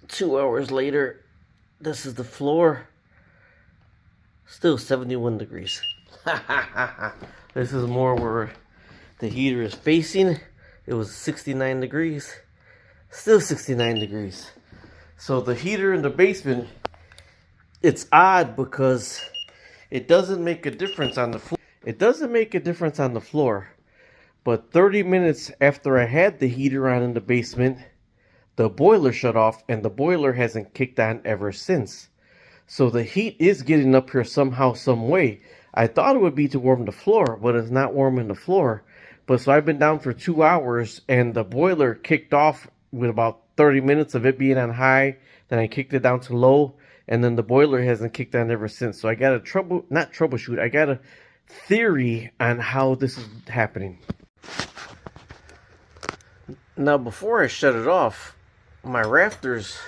2 hours later, this is the floor. Still 71 degrees. This is more where the heater is facing. It was 69 degrees. Still 69 degrees. So the heater in the basement, it's odd because it doesn't make a difference on the floor. It doesn't make a difference on the floor. But 30 minutes after I had the heater on in the basement, the boiler shut off, and the boiler hasn't kicked on ever since. So the heat is getting up here somehow, some way. I thought it would be to warm the floor, but it's not warming the floor. But so I've been down for 2 hours, and the boiler kicked off with about 30 minutes of it being on high. Then I kicked it down to low, and then the boiler hasn't kicked on ever since. So I got a not troubleshoot, I got a theory on how this is happening. Now, before I shut it off, my rafters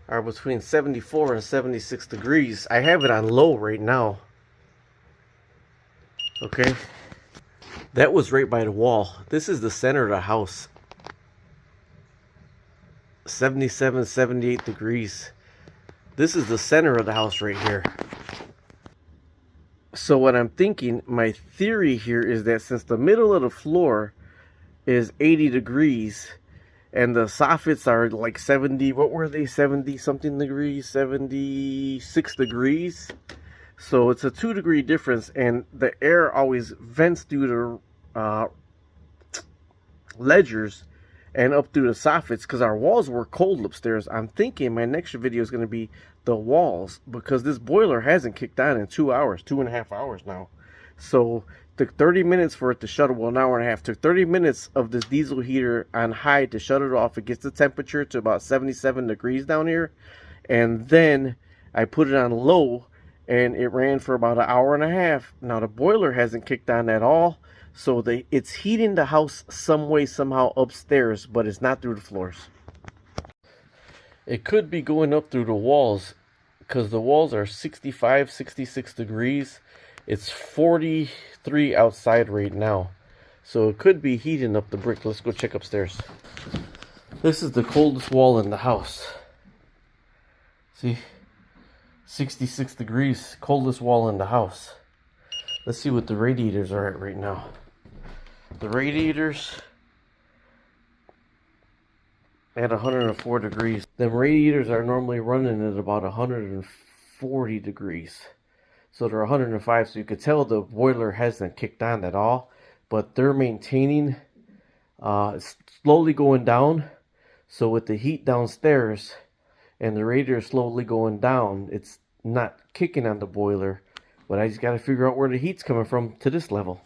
are between 74 and 76 degrees. I have it on low right now. Okay. That was right by the wall. This is the center of the house. 77, 78 degrees. This is the center of the house right here. So what I'm thinking, my theory here is that since the middle of the floor is 80 degrees and the soffits are like 70, what were they, 70 something degrees, 76 degrees, so it's a 2 degree difference, and the air always vents through the ledgers and up through the soffits because our walls were cold upstairs. I'm thinking my next video is going to be the walls, because this boiler hasn't kicked on in 2 hours, 2.5 hours now. So it took 30 minutes for it to shut it. Well, an hour and a half. It took 30 minutes of this diesel heater on high to shut it off. It gets the temperature to about 77 degrees down here. And then I put it on low, and it ran for about an hour and a half. Now the boiler hasn't kicked on at all. So it's heating the house some way, somehow upstairs, but it's not through the floors. It could be going up through the walls because the walls are 65, 66 degrees. It's 43 outside right now. So it could be heating up the brick. Let's go check upstairs. This is the coldest wall in the house. See? 66 degrees, coldest wall in the house. Let's see what the radiators are at right now. The radiators at 104 degrees. The radiators are normally running at about 140 degrees. So they're 105, so you could tell the boiler hasn't kicked on at all. But they're maintaining, slowly going down. So with the heat downstairs and the radiator slowly going down, it's not kicking on the boiler. But I just got to figure out where the heat's coming from to this level.